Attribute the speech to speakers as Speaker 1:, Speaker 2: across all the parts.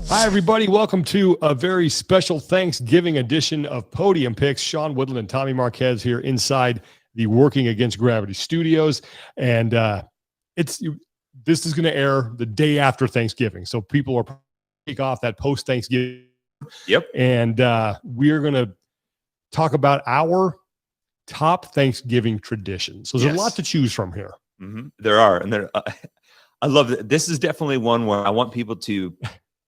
Speaker 1: Hi, everybody. Welcome to a very special Thanksgiving edition of Podium Picks. Sean Woodland and Tommy Marquez here inside the Working Against Gravity studios. And this is going to air the day after Thanksgiving. So people are take off that post-Thanksgiving.
Speaker 2: Yep.
Speaker 1: And we're going to talk about our top Thanksgiving traditions. So there's a lot to choose from here.
Speaker 2: Mm-hmm. There are. And I love that. This is definitely one where I want people to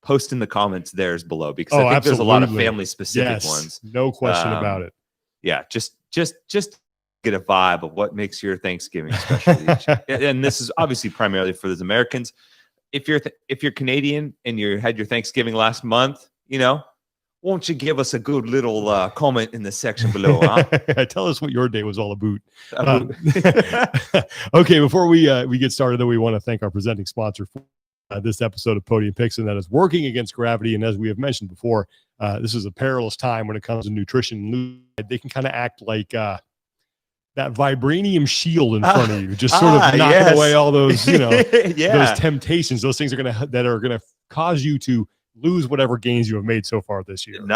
Speaker 2: post in the comments theirs below, because I think there's a lot of family specific ones.
Speaker 1: No question about it.
Speaker 2: Yeah. Just get a vibe of what makes your Thanksgiving special. And this is obviously primarily for those Americans. If you're Canadian and you had your Thanksgiving last month, won't you give us a good little comment in the section below? Huh?
Speaker 1: Tell us what your day was all about. Okay, before we get started, though, we want to thank our presenting sponsor for this episode of Podium Picks, and that is Working Against Gravity. And as we have mentioned before, this is a perilous time when it comes to nutrition. They can kind of act like that vibranium shield in front of you, just sort of knocking away all those, those temptations, those things that are gonna cause you to lose whatever gains you have made so far this year.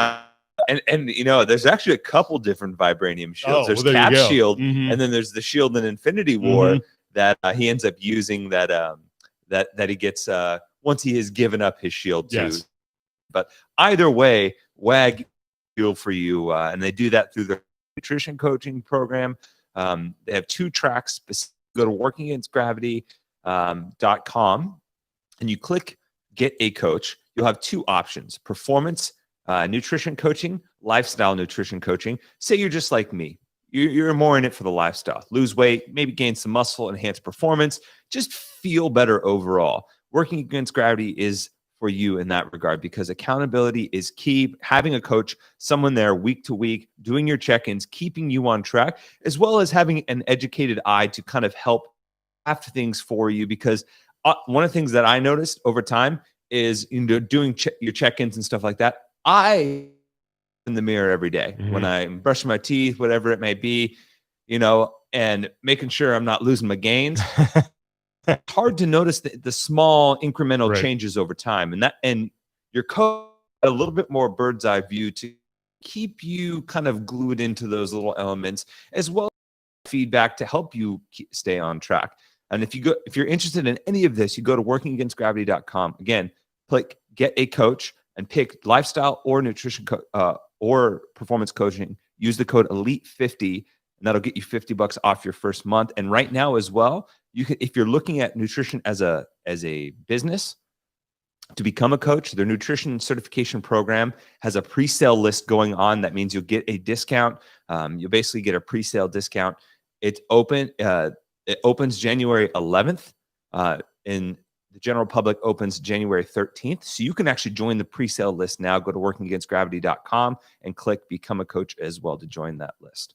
Speaker 2: And there's actually a couple different vibranium shields. There's Cap Shield, and then there's the shield in Infinity War that he ends up using that he gets once he has given up his shield too.
Speaker 1: Yes.
Speaker 2: But either way, WAG shield for you, and they do that through their nutrition coaching program. They have 2 tracks. Go to workingagainstgravity.com and you click Get a Coach. You'll have 2 options: performance nutrition coaching, lifestyle nutrition coaching. Say you're just like me. You're more in it for the lifestyle. Lose weight, maybe gain some muscle, enhance performance, just feel better overall. Working Against Gravity is for you in that regard, because accountability is key. Having a coach, someone there week to week, doing your check-ins, keeping you on track, as well as having an educated eye to kind of help craft things for you. Because one of the things that I noticed over time is doing your check-ins and stuff like that. I in the mirror every day when I'm brushing my teeth, whatever it may be, and making sure I'm not losing my gains. It's hard to notice the small incremental changes over time, and your coach a little bit more bird's eye view to keep you kind of glued into those little elements, as well as feedback to help you stay on track. And if you're interested in any of this, you go to workingagainstgravity.com. Again, click Get a Coach and pick lifestyle or nutrition or performance coaching. Use the code ELITE50, and that'll get you $50 off your first month. And right now as well, you can, if you're looking at nutrition as a business to become a coach, their nutrition certification program has a pre-sale list going on. That means you'll get a discount. You'll basically get a pre-sale discount. It opens January 11th. In the general public opens January 13th. So you can actually join the pre-sale list now. Go to workingagainstgravity.com and click Become a Coach as well to join that list.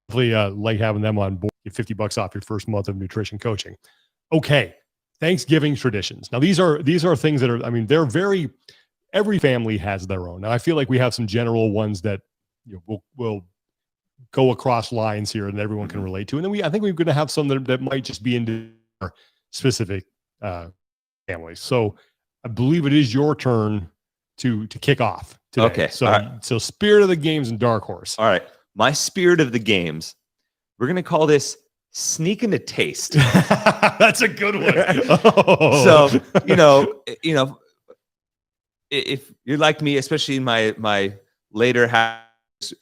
Speaker 1: Hopefully, like having them on board, get $50 off your first month of nutrition coaching. Okay, Thanksgiving traditions. Now, these are things that are, they're every family has their own. Now, I feel like we have some general ones that will go across lines here and everyone can relate to. And then I think we're going to have some that might just be into specific families. So I believe it is your turn to kick off today.
Speaker 2: Okay.
Speaker 1: So Spirit of the Games and Dark Horse.
Speaker 2: All right. My Spirit of the Games. We're going to call this Sneaking a Taste.
Speaker 1: That's a good one.
Speaker 2: So, if you're like me, especially in my later habits,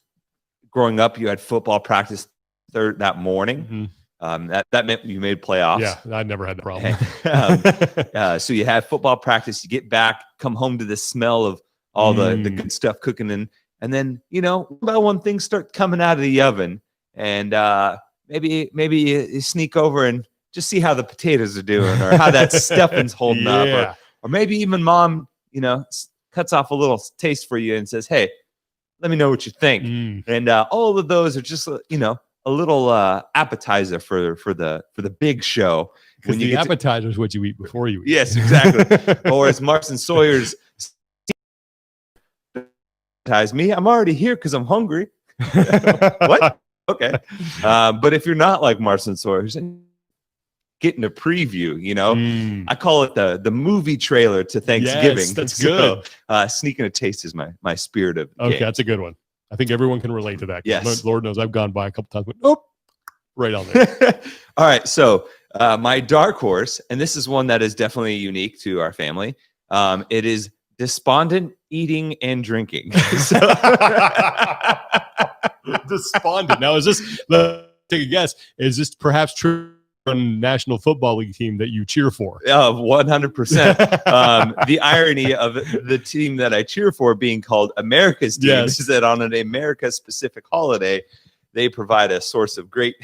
Speaker 2: growing up, you had football practice that morning. That meant you made playoffs.
Speaker 1: Yeah, I never had that problem.
Speaker 2: So you have football practice, you get back, come home to the smell of all the good stuff cooking, and then one by one things start coming out of the oven, and maybe you sneak over and just see how the potatoes are doing, or how that stuffing's holding up, or maybe even mom cuts off a little taste for you and says, "Hey, let me know what you think." And all of those are just a little appetizer for the big show.
Speaker 1: When the appetizer is what you eat before you eat.
Speaker 2: Yes, exactly. Or as Marks and Sawyer's appetize me, I'm already here because I'm hungry. What? Okay. But if you're not like Marks and Sawyer's, getting a preview, you know. I call it the movie trailer to Thanksgiving.
Speaker 1: Yes, that's good.
Speaker 2: Sneaking a taste is my spirit of the
Speaker 1: Okay,
Speaker 2: game.
Speaker 1: that's a good one. I think everyone can relate to that.
Speaker 2: Yes.
Speaker 1: Lord knows I've gone by a couple times, but nope, right on there.
Speaker 2: All right, so my dark horse, and this is one that is definitely unique to our family. It is despondent eating and drinking.
Speaker 1: Despondent. Now, is this? Let's take a guess. Is this perhaps true? National Football League team that you cheer for?
Speaker 2: 100%. The irony of the team that I cheer for being called America's team is that on an America-specific holiday, they provide a source of great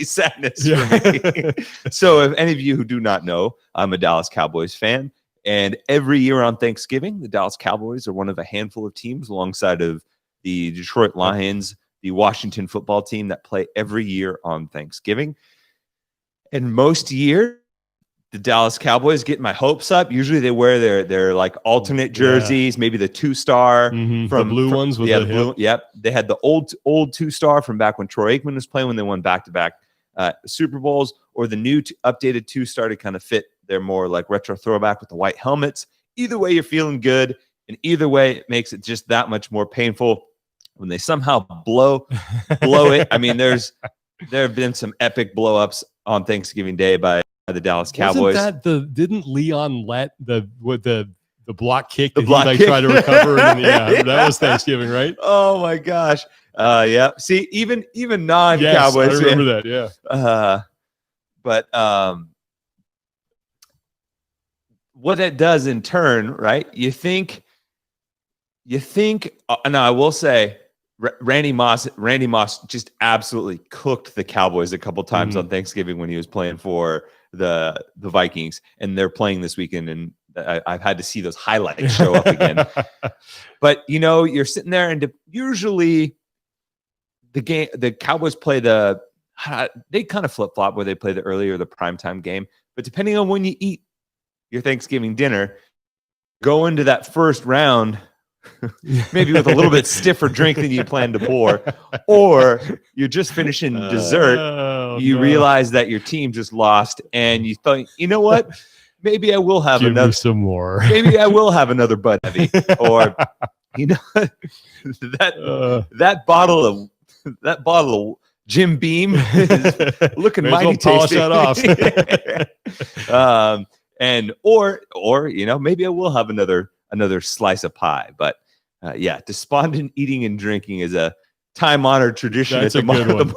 Speaker 2: sadness for me. So if any of you who do not know, I'm a Dallas Cowboys fan. And every year on Thanksgiving, the Dallas Cowboys are one of a handful of teams alongside of the Detroit Lions, the Washington football team that play every year on Thanksgiving. And most year, the Dallas Cowboys get my hopes up. Usually they wear their like alternate jerseys, maybe the 2-star
Speaker 1: from the blue ones with the
Speaker 2: blue. Yep. They had the old 2-star from back when Troy Aikman was playing, when they won back-to-back Super Bowls, or the new updated 2-star to kind of fit their more like retro throwback with the white helmets. Either way, you're feeling good. And either way, it makes it just that much more painful when they somehow blow it. I mean, there have been some epic blow-ups on Thanksgiving Day by the Dallas Cowboys.
Speaker 1: Didn't Leon let the block kick
Speaker 2: that he
Speaker 1: try to recover? That was Thanksgiving, right?
Speaker 2: Oh my gosh. Yeah. See, even non-Cowboys.
Speaker 1: Yes, I remember that. Yeah.
Speaker 2: But what that does in turn, right? You think. Now I will say, Randy Moss just absolutely cooked the Cowboys a couple times on Thanksgiving when he was playing for the Vikings, and they're playing this weekend, and I've had to see those highlights show up again. But you're sitting there, and usually the Cowboys play they kind of flip-flop where they play the early or the primetime game, but depending on when you eat your Thanksgiving dinner, go into that first round maybe with a little bit stiffer drink than you plan to pour, or you're just finishing dessert. You realize that your team just lost, and you thought, you know what? Maybe I will have
Speaker 1: some more.
Speaker 2: Maybe I will have another Bud Heavy, or that bottle of Jim Beam is looking mighty tasty.
Speaker 1: Polish that off.
Speaker 2: Or maybe I will have another slice of pie. But despondent eating and drinking is a time-honored tradition at the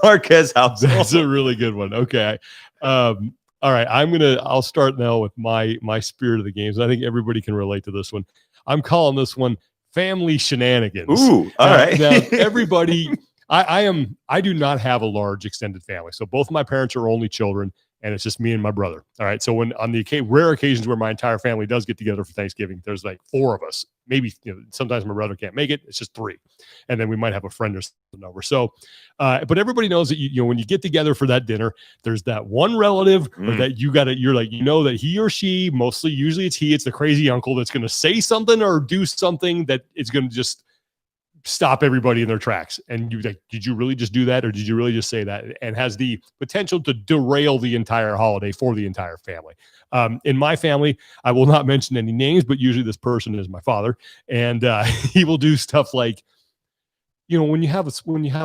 Speaker 2: Marquez household.
Speaker 1: That's a really good one. Okay. All right. I'll start now with my spirit of the games. I think everybody can relate to this one. I'm calling this one family shenanigans.
Speaker 2: Ooh, all right.
Speaker 1: Now, everybody, I do not have a large extended family. So both of my parents are only children, and it's just me and my brother. All right. So when on the rare occasions where my entire family does get together for Thanksgiving, there's like 4 of us. Maybe sometimes my brother can't make it. It's just 3, and then we might have a friend or something over. So, but everybody knows that when you get together for that dinner, there's that one relative or that you're like that he or she, usually it's the crazy uncle that's going to say something or do something that is going to just stop everybody in their tracks. And you like, did you really just do that, or did you really just say that? And has the potential to derail the entire holiday for the entire family. In my family, I will not mention any names, but usually this person is my father, and he will do stuff like, when you have a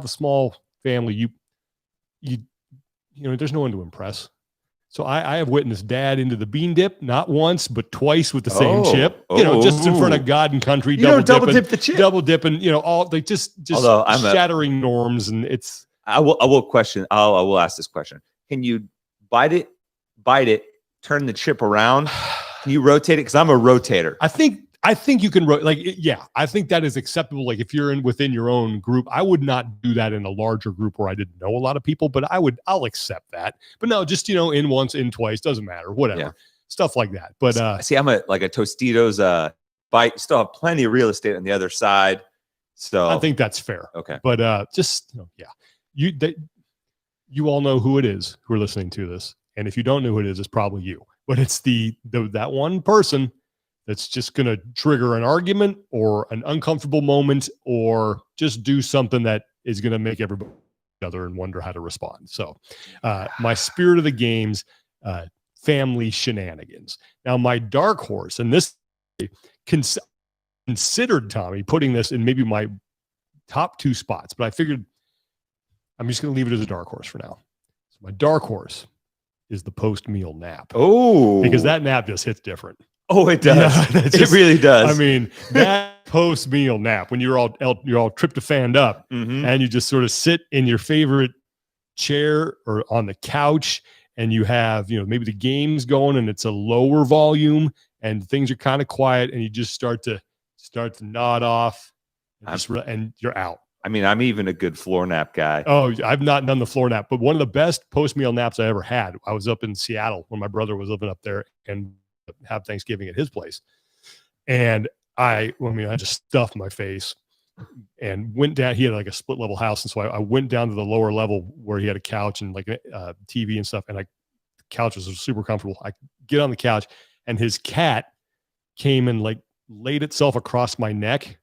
Speaker 1: small family, you there's no one to impress. So I have witnessed Dad into the bean dip, not once, but twice with the same chip. Just in front of God and country.
Speaker 2: Double dip the chip.
Speaker 1: Double dipping. All like just shattering norms, and it's.
Speaker 2: I will ask this question: can you bite it, turn the chip around? Can you rotate it? Because I'm a rotator.
Speaker 1: I think you can I think that is acceptable. Like if you're within your own group, I would not do that in a larger group where I didn't know a lot of people, but I'll accept that. But no, just in once, in twice, doesn't matter, whatever, stuff like that. But
Speaker 2: see, I'm a Tostitos bite. Still have plenty of real estate on the other side, so
Speaker 1: I think that's fair.
Speaker 2: Okay,
Speaker 1: but you all know who it is who are listening to this, and if you don't know who it is, it's probably you. But it's that one person that's just going to trigger an argument or an uncomfortable moment, or just do something that is going to make everybody other and wonder how to respond. So my spirit of the games, family shenanigans. Now my dark horse, and this considered, Tommy, putting this in maybe my top 2 spots, but I figured I'm just going to leave it as a dark horse for now. So my dark horse is the post-meal nap.
Speaker 2: Oh,
Speaker 1: because that nap just hits different.
Speaker 2: Oh, it does.
Speaker 1: Yeah,
Speaker 2: it really does.
Speaker 1: I mean, that post-meal nap when you're all tryptophaned up and you just sort of sit in your favorite chair or on the couch and you have, maybe the game's going and it's a lower volume and things are kind of quiet and you just start to nod off and you're out.
Speaker 2: I mean, I'm even a good floor nap guy.
Speaker 1: Oh, I've not done the floor nap, but one of the best post-meal naps I ever had, I was up in Seattle when my brother was living up there and have Thanksgiving at his place. And I just stuffed my face and went down. He had like a split level house. And so I went down to the lower level where he had a couch and like a TV and stuff. And the couch was super comfortable. I get on the couch and his cat came and like laid itself across my neck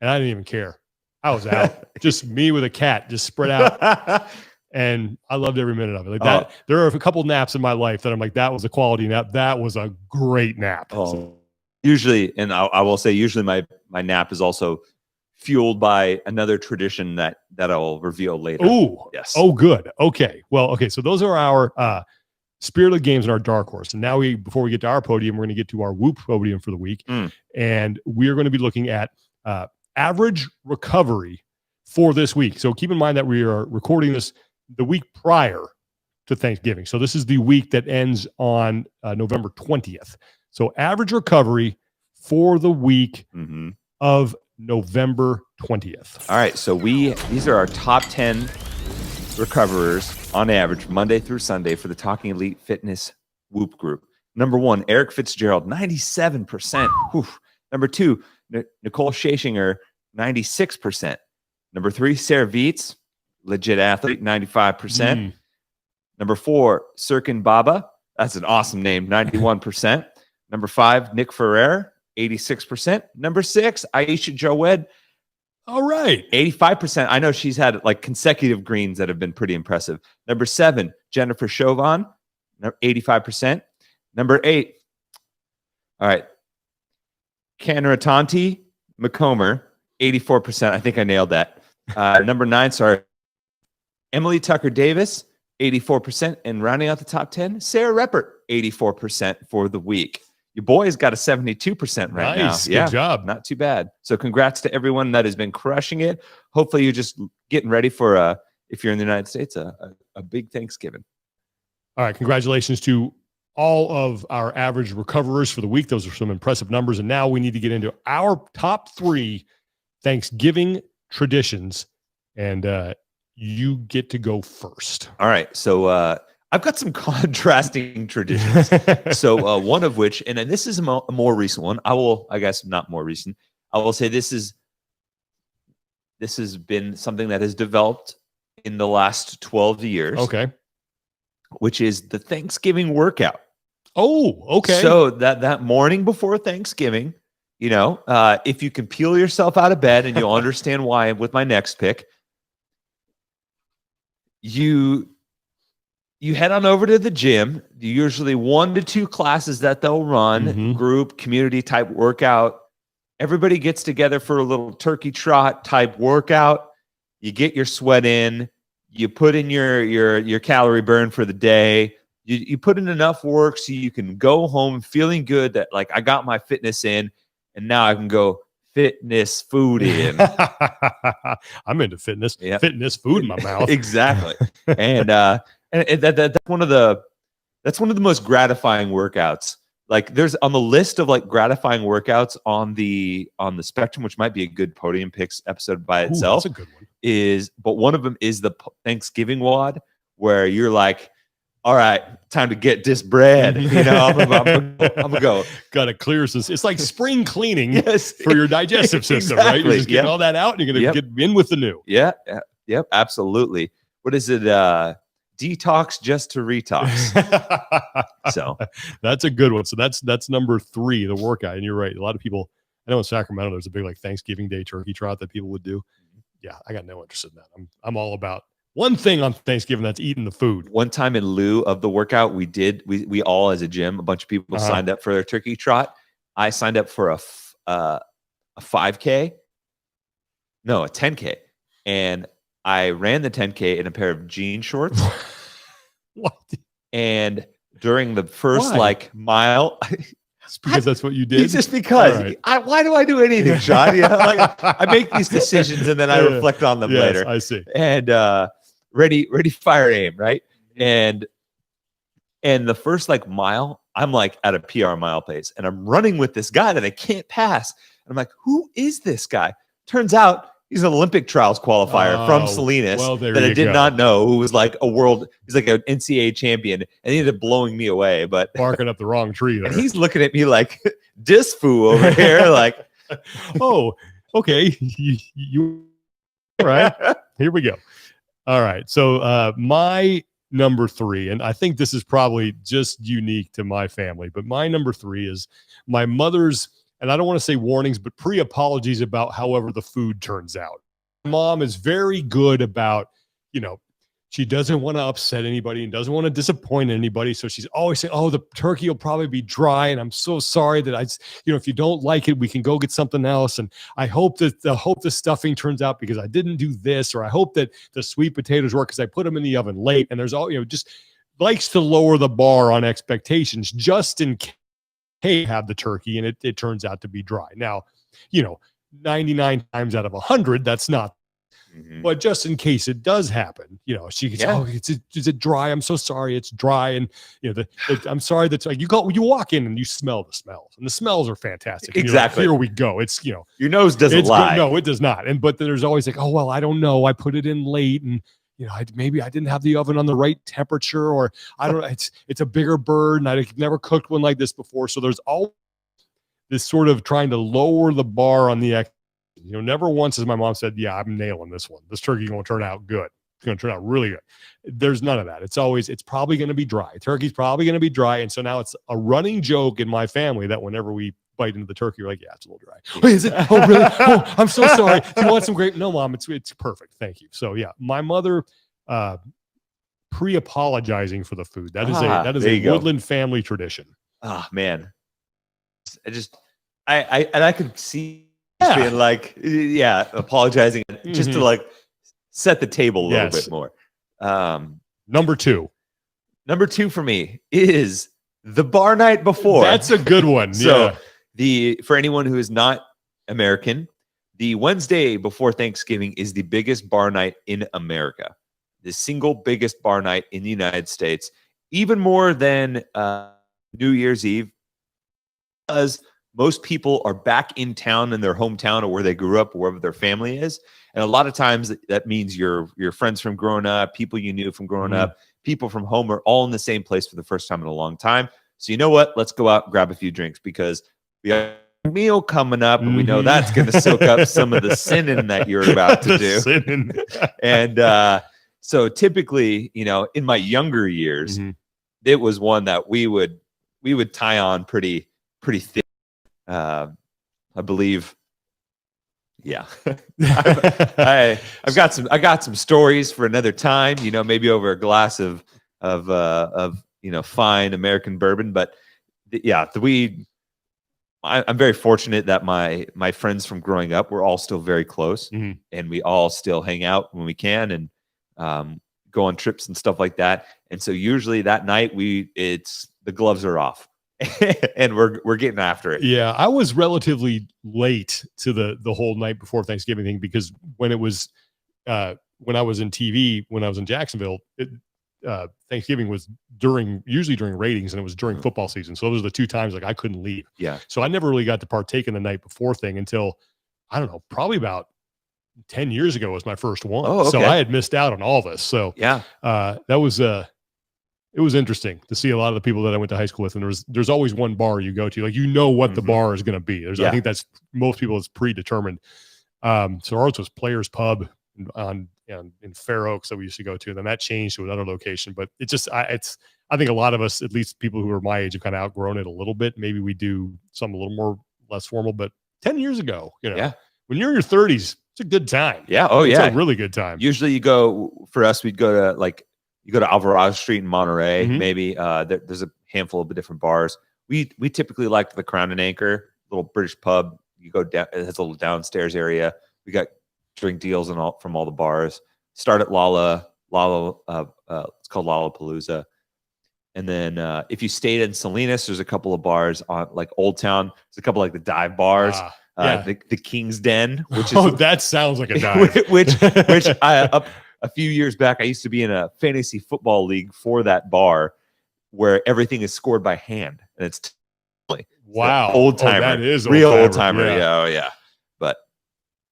Speaker 1: and I didn't even care. I was out. Just me with a cat just spread out. And I loved every minute of it. Like that, there are a couple naps in my life that I'm like, that was a quality nap. That was a great nap.
Speaker 2: Usually, and I will say, usually my nap is also fueled by another tradition that I'll reveal later.
Speaker 1: Oh,
Speaker 2: yes.
Speaker 1: Oh, good. Okay. Well, okay. So those are our spirit of the games and our dark horse. And now before we get to our podium, we're going to get to our Whoop podium for the week. And we are going to be looking at average recovery for this week. So keep in mind that we are recording this the week prior to Thanksgiving. So this is the week that ends on November 20th. So average recovery for the week of November 20th.
Speaker 2: All right. So these are our top 10 recoverers on average, Monday through Sunday for the Talking Elite Fitness Whoop group. Number 1, Eric Fitzgerald, 97%. Whew. Number 2, Nicole Schashinger, 96%. Number 3, Sarah Vietz, legit athlete, 95%. Number 4, Sirkin Baba. That's an awesome name, 91%. Number 5, Nick Ferrer, 86%. Number 6, Aisha Jawed.
Speaker 1: All right.
Speaker 2: 85%. I know she's had like consecutive greens that have been pretty impressive. Number 7, Jennifer Chauvin, 85%. Number 8, all right, Kanaratanti McComber, 84%. I think I nailed that. Number 9, sorry, Emily Tucker Davis, 84%. And rounding out the top 10, Sarah Reppert, 84% for the week. Your boy's got a 72% right now.
Speaker 1: Nice. Good job.
Speaker 2: Not too bad. So congrats to everyone that has been crushing it. Hopefully you're just getting ready for, if you're in the United States, a big Thanksgiving.
Speaker 1: All right. Congratulations to all of our average recoverers for the week. Those are some impressive numbers. And now we need to get into our top 3 Thanksgiving traditions. And you get to go first.
Speaker 2: All right. So I've got some contrasting traditions. So one of which, and this is a more recent one. I guess not more recent. I will say this has been something that has developed in the last 12 years.
Speaker 1: Okay.
Speaker 2: Which is the Thanksgiving workout.
Speaker 1: Oh, okay.
Speaker 2: So that morning before Thanksgiving, if you can peel yourself out of bed, and you'll understand why with my next pick, you head on over to the gym. Usually 1 to 2 classes that they'll run, group, community type workout. Everybody gets together for a little turkey trot type workout. You get your sweat in. You put in your calorie burn for the day. You put in enough work so you can go home feeling good that like I got my fitness in, and now I can go fitness food in.
Speaker 1: I'm into fitness. Yeah. Fitness food in my mouth.
Speaker 2: Exactly. And that's one of the most gratifying workouts. Like there's on the list of like gratifying workouts on the spectrum, which might be a good Podium Picks episode by itself.
Speaker 1: That's a good one.
Speaker 2: But one of them is the Thanksgiving WOD, where you're like, all right, time to get this bread. I'm gonna go.
Speaker 1: Got to clear some. It's like spring cleaning for your digestive system, right? You're just getting all that out, and you're gonna get in with the new.
Speaker 2: Yeah. Yep. Absolutely. What is it? Detox just to retox. So
Speaker 1: that's a good one. So that's number 3, the workout. And you're right. A lot of people. I know in Sacramento there's a big like Thanksgiving Day turkey trot that people would do. Yeah, I got no interest in that. I'm all about One thing on Thanksgiving that's eating the food.
Speaker 2: One time in lieu of the workout, we all as a gym, a bunch of people signed up for their turkey trot. I signed up for a 5K, no, a 10K, and I ran the 10K in a pair of jean shorts.
Speaker 1: What?
Speaker 2: And during the first mile,
Speaker 1: it's because that's what you did.
Speaker 2: It's just because. Right. Why do I do anything, Sean? I make these decisions and then I reflect on them later.
Speaker 1: I see.
Speaker 2: And ready, fire, aim, right? And the first mile, I'm at a PR mile pace, and I'm running with this guy that I can't pass. And I'm like, who is this guy? Turns out he's an Olympic trials qualifier from Salinas that I did not know, who was he's like an NCAA champion, and he ended up blowing me away. But
Speaker 1: barking up the wrong tree there.
Speaker 2: And he's looking at me like disfoo over here, like,
Speaker 1: oh, okay. You all right. Here we go. All right. So my number 3, and I think this is probably just unique to my family, but my number 3 is my mother's, and I don't want to say warnings, but pre-apologies about however the food turns out. Mom is very good about, she doesn't want to upset anybody and doesn't want to disappoint anybody. So she's always saying, oh, the turkey will probably be dry. And I'm so sorry that if you don't like it, we can go get something else. And I hope that the stuffing turns out because I didn't do this, or I hope that the sweet potatoes work because I put them in the oven late. And there's just likes to lower the bar on expectations just in case have the turkey and it turns out to be dry. Now, 99 times out of 100, that's not. But just in case it does happen, she gets, oh, is it dry? I'm so sorry, it's dry. And I'm sorry that you walk in and you smell the smells, and the smells are fantastic.
Speaker 2: Exactly.
Speaker 1: Here we go. It's
Speaker 2: your nose doesn't lie.
Speaker 1: Good. No, it does not. But there's always oh well, I don't know. I put it in late, and maybe I didn't have the oven on the right temperature, or I don't know. It's a bigger bird, and I've never cooked one like this before. So there's all this sort of trying to lower the bar on the never once has my mom said, yeah, I'm nailing this one. This turkey going to turn out good. It's going to turn out really good. There's none of that. It's probably going to be dry. Turkey's probably going to be dry. And so now it's a running joke in my family that whenever we bite into the turkey, we're like, yeah, it's a little dry. Oh, is it? Oh, really? Oh, I'm so sorry. You want some grape? No, Mom, it's perfect. Thank you. So yeah, my mother pre-apologizing for the food. That is a Woodland family tradition.
Speaker 2: Oh man. I could see being apologizing just to set the table a little bit more.
Speaker 1: Number two
Speaker 2: for me is the bar night before.
Speaker 1: That's a good one.
Speaker 2: So for anyone who is not American, the Wednesday before Thanksgiving is the biggest bar night in America, the single biggest bar night in the United States, even more than New Year's Eve, because most people are back in town in their hometown or where they grew up, or wherever their family is. And a lot of times that means your friends from growing up, people you knew from growing up, people from home are all in the same place for the first time in a long time. So you know what? Let's go out and grab a few drinks because we have a meal coming up and we know that's going to soak up some of the sinning that you're about to do. And so typically, in my younger years, it was one that we would tie on pretty thick. I believe, yeah. I've got some stories for another time. Maybe over a glass of fine American bourbon. But I'm very fortunate that my friends from growing up, we're all still very close, and we all still hang out when we can and go on trips and stuff like that. And so usually that night the gloves are off. And we're getting after it.
Speaker 1: Yeah, I was relatively late to the whole night before Thanksgiving thing because when it was when I was in TV, when I was in Jacksonville, Thanksgiving was usually during ratings, and it was during football season. So those are the two times I couldn't leave.
Speaker 2: Yeah.
Speaker 1: So I never really got to partake in the night before thing until I don't know, probably about 10 years ago was my first one.
Speaker 2: Oh, okay.
Speaker 1: So I had missed out on all this. So
Speaker 2: yeah,
Speaker 1: that was it was interesting to see a lot of the people that I went to high school with, and there's always one bar you go to, what the bar is going to be. I think that's most people is predetermined. So ours was Players Pub in Fair Oaks that we used to go to, and then that changed to another location. But I think a lot of us, at least people who are my age, have kind of outgrown it a little bit. Maybe we do something a little more less formal, but 10 years ago, when you're in your 30s, it's a good time.
Speaker 2: Yeah. Oh,
Speaker 1: It's
Speaker 2: yeah.
Speaker 1: a really good time.
Speaker 2: Usually we'd go to Alvarado Street in Monterey, maybe. There's a handful of different bars. We typically liked the Crown and Anchor, little British pub. You go down, it has a little downstairs area. We got drink deals and all from all the bars. Start at Lala, it's called Lollapalooza. And then if you stayed in Salinas, there's a couple of bars on like Old Town. There's a couple like the dive bars. The King's Den, which is
Speaker 1: that sounds like a dive.
Speaker 2: which up a few years back, I used to be in a fantasy football league for that bar where everything is scored by hand, and it's
Speaker 1: wow,
Speaker 2: old timer.
Speaker 1: That is
Speaker 2: real old timer. Yeah. But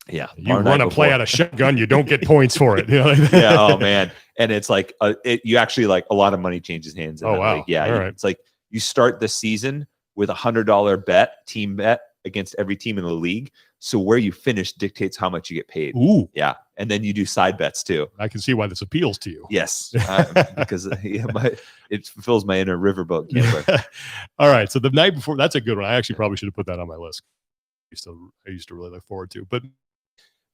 Speaker 2: yeah,
Speaker 1: you run a play out of shotgun, you don't get points for it.
Speaker 2: Yeah. Oh man, and it's like you actually like a lot of money changes hands. In that
Speaker 1: wow.
Speaker 2: league. Yeah.
Speaker 1: Right.
Speaker 2: It's like you start the season with $100 team bet against every team in the league. So where you finish dictates how much you get paid.
Speaker 1: Ooh.
Speaker 2: Yeah. And then you do side bets too.
Speaker 1: I can see why this appeals to you.
Speaker 2: Yes. Because it fulfills my inner riverboat gambler.
Speaker 1: All right. So the night before, that's a good one. I actually probably should have put that on my list. I used to really look forward to. But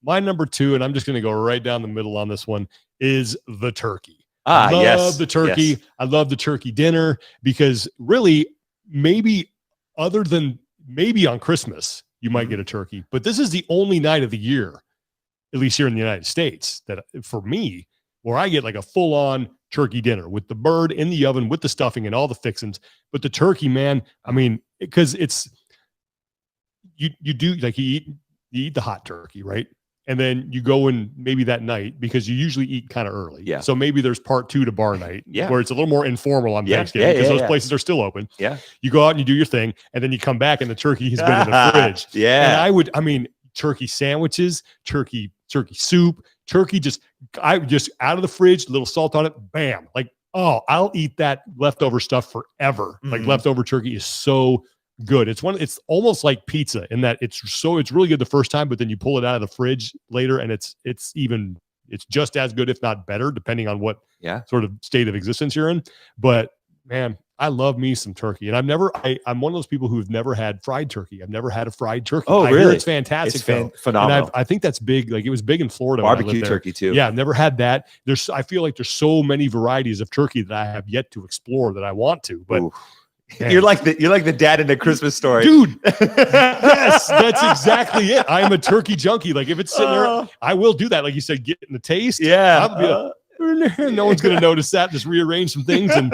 Speaker 1: my number 2, and I'm just going to go right down the middle on this one, is the turkey. I love the turkey.
Speaker 2: Yes.
Speaker 1: I love the turkey dinner because really, maybe other than maybe on Christmas, you might get a turkey, but this is the only night of the year, at least here in the United States, that for me, where I get like a full-on turkey dinner with the bird in the oven, with the stuffing and all the fixings. But the turkey, man, I mean, because it's you do like you eat the hot turkey, right? And then you go in maybe that night because you usually eat kind of early.
Speaker 2: Yeah.
Speaker 1: So maybe there's part 2 to bar night, where it's a little more informal on
Speaker 2: Yeah.
Speaker 1: Thanksgiving because those places are still open.
Speaker 2: Yeah.
Speaker 1: You go out and you do your thing, and then you come back and the turkey has been in the fridge.
Speaker 2: Yeah.
Speaker 1: And I mean, turkey sandwiches, turkey soup, turkey just out of the fridge, little salt on it, bam. Like, oh, I'll eat that leftover stuff forever. Like leftover turkey is so good. It's almost like pizza in that it's really good the first time, but then you pull it out of the fridge later and it's just as good, if not better, depending on what sort of state of existence you're in. But man, I love me some turkey, and I'm one of those people who've never had fried turkey. I've never had a fried turkey.
Speaker 2: Oh,
Speaker 1: I
Speaker 2: really?
Speaker 1: hear it's fantastic.
Speaker 2: It's phenomenal.
Speaker 1: And I think that's big. Like it was big in Florida.
Speaker 2: Barbecue turkey too.
Speaker 1: Yeah, I've never had that. I feel like there's so many varieties of turkey that I have yet to explore that I want to, but
Speaker 2: ooh. You're like the dad in the Christmas Story,
Speaker 1: dude. Yes, that's exactly it. I'm a turkey junkie. Like if it's sitting there, I will do that. Like you said, getting the taste.
Speaker 2: Yeah.
Speaker 1: I'll be no one's going to notice that. Just rearrange some things and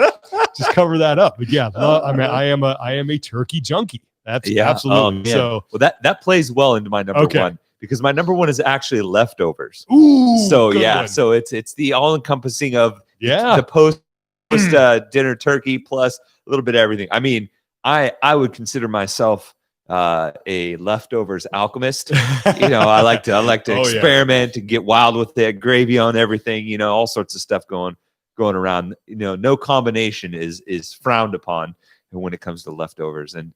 Speaker 1: just cover that up. But yeah, I mean, I am a turkey junkie. That's absolutely.
Speaker 2: So that plays well into my number 1 because my number 1 is actually leftovers.
Speaker 1: Ooh.
Speaker 2: So
Speaker 1: one.
Speaker 2: so it's the all encompassing of
Speaker 1: the
Speaker 2: post dinner turkey plus a little bit of everything. I mean, I would consider myself a leftovers alchemist. I like to experiment and get wild with it, gravy on everything, all sorts of stuff going around. No combination is frowned upon when it comes to leftovers. And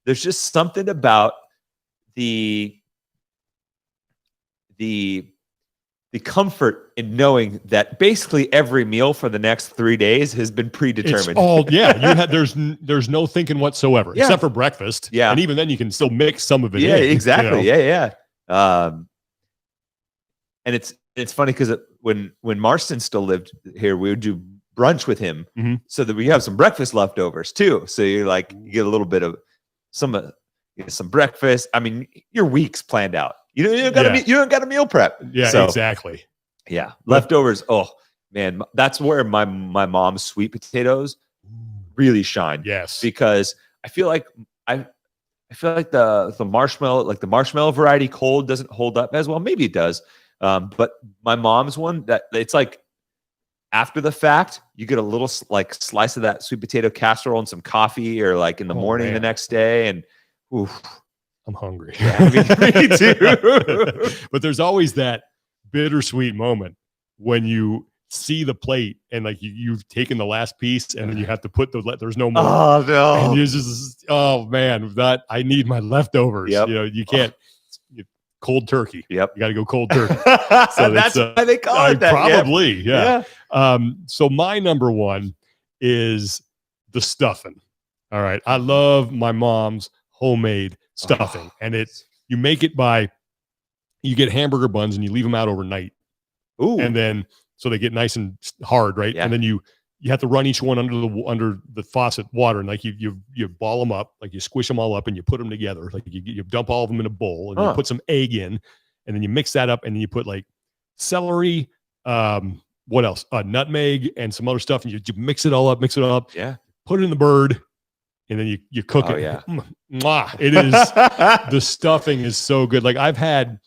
Speaker 2: there's just something about the comfort in knowing that basically every meal for the next 3 days has been predetermined.
Speaker 1: There's no thinking whatsoever, except for breakfast. Yeah. And even then you can still mix some of it in.
Speaker 2: Yeah, exactly. Yeah. And it's funny because when Marston still lived here, we would do brunch with him so that we have some breakfast leftovers too. So you get a little bit of some breakfast. I mean, your week's planned out. You don't got a meal prep.
Speaker 1: Yeah, so, exactly.
Speaker 2: Yeah, leftovers. Oh man, that's where my mom's sweet potatoes really shine.
Speaker 1: Yes,
Speaker 2: because I feel like the marshmallow variety cold doesn't hold up as well. Maybe it does, but my mom's one that it's like after the fact, you get a little slice of that sweet potato casserole and some coffee, or like in the morning the next day, and oof.
Speaker 1: I'm hungry.
Speaker 2: Yeah, me too.
Speaker 1: But there's always that bittersweet moment when you see the plate and like you've taken the last piece and then you have to put there's no more.
Speaker 2: Oh no!
Speaker 1: And you're just man, that I need my leftovers.
Speaker 2: Yep.
Speaker 1: You can't cold turkey.
Speaker 2: Yep,
Speaker 1: you got to go cold turkey.
Speaker 2: So that's why they call it that.
Speaker 1: Probably, yeah. So my number 1 is the stuffing. All right, I love my mom's homemade stuffing, and you make it by You get hamburger buns and you leave them out overnight.
Speaker 2: Ooh.
Speaker 1: And then so they get nice and hard, right?
Speaker 2: Yeah.
Speaker 1: And then you have to run each one under the faucet water, and like you ball them up, like you squish them all up and you put them together, like you dump all of them in a bowl and you put some egg in, and then you mix that up, and then you put like celery, what else? Nutmeg and some other stuff, and you mix it all up,
Speaker 2: Yeah.
Speaker 1: put it in the bird, and then you cook it.
Speaker 2: Yeah.
Speaker 1: Mwah. It is the stuffing is so good. Like I've had,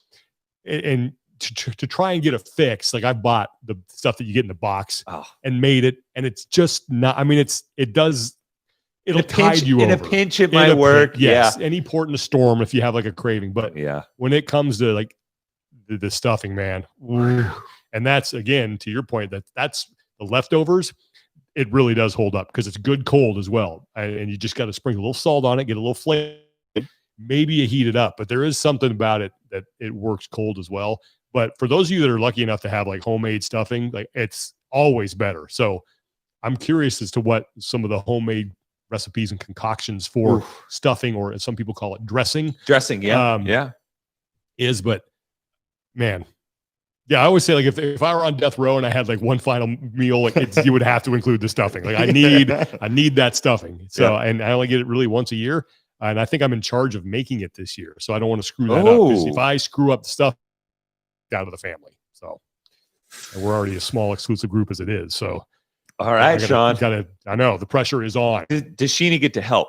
Speaker 1: and to try and get a fix, like I bought the stuff that you get in the box and made it, and it's just not. I mean, it'll tide you over.
Speaker 2: In a pinch, it might work.
Speaker 1: Yes, any port in a storm if you have like a craving. But
Speaker 2: yeah,
Speaker 1: when it comes to like the stuffing, man, and that's again to your point that's the leftovers. It really does hold up because it's good cold as well, and you just got to sprinkle a little salt on it, get a little flavor. Maybe you heat it up, but there is something about it that it works cold as well. But for those of you that are lucky enough to have like homemade stuffing, like it's always better. So I'm curious as to what some of the homemade recipes and concoctions for stuffing, or as some people call it, dressing.
Speaker 2: Yeah.
Speaker 1: Is, but man, yeah, I always say like if I were on death row and I had like one final meal, like you would have to include the stuffing. Like I need that stuffing. So and I only get it really once a year, and I think I'm in charge of making it this year. So I don't want to screw that up, because if I screw up the stuff, out of the family. So and we're already a small exclusive group as it is. So
Speaker 2: all right, Sean.
Speaker 1: I know the pressure is on.
Speaker 2: Does Sheena get to help?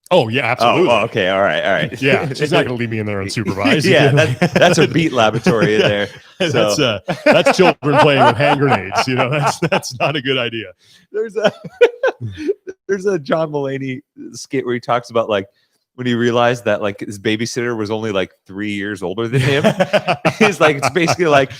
Speaker 1: Oh yeah, absolutely.
Speaker 2: Oh, okay, all right.
Speaker 1: Yeah, she's not going to leave me in there unsupervised.
Speaker 2: Yeah, that's a beat laboratory in there. So.
Speaker 1: That's children playing with hand grenades. You know, that's not a good idea.
Speaker 2: There's a John Mulaney skit where he talks about like when he realized that like his babysitter was only like 3 years older than him. He's like, it's basically like.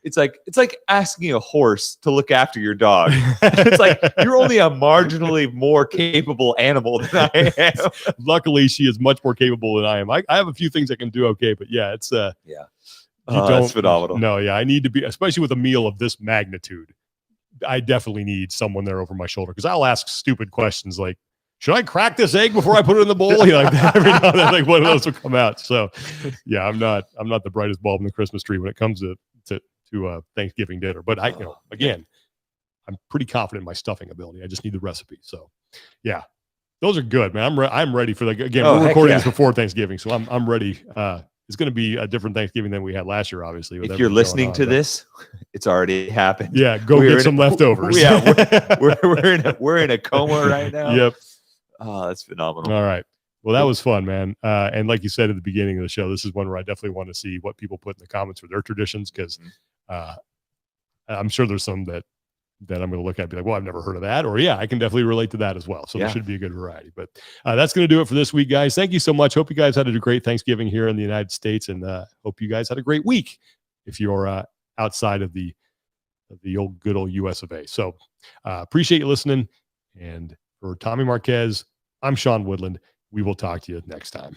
Speaker 2: It's like asking a horse to look after your dog. It's like you're only a marginally more capable animal than I am.
Speaker 1: Luckily, she is much more capable than I am. I have a few things I can do okay, but yeah, it's
Speaker 2: that's phenomenal.
Speaker 1: No, yeah, I need to be, especially with a meal of this magnitude. I definitely need someone there over my shoulder, because I'll ask stupid questions like, should I crack this egg before I put it in the bowl? You know, like that. Every now and then, like one of those will come out. So, yeah, I'm not the brightest bulb in the Christmas tree when it comes to Thanksgiving dinner, but again, I'm pretty confident in my stuffing ability. I just need the recipe. So, yeah, those are good, man. I'm ready for we're recording this before Thanksgiving, so I'm ready. It's going to be a different Thanksgiving than we had last year, obviously.
Speaker 2: If you're listening to this, it's already happened.
Speaker 1: Yeah, get some leftovers.
Speaker 2: Yeah, we're in a coma right now.
Speaker 1: Yep.
Speaker 2: Oh, that's phenomenal.
Speaker 1: All right. Well, that was fun, man. And like you said at the beginning of the show, this is one where I definitely want to see what people put in the comments for their traditions, because I'm sure there's some that I'm going to look at and be like, well, I've never heard of that. Or, yeah, I can definitely relate to that as well. So there should be a good variety. But that's going to do it for this week, guys. Thank you so much. Hope you guys had a great Thanksgiving here in the United States, and hope you guys had a great week if you're outside of the good old US of A. So appreciate you listening. And for Tommy Marquez, I'm Sean Woodland. We will talk to you next time.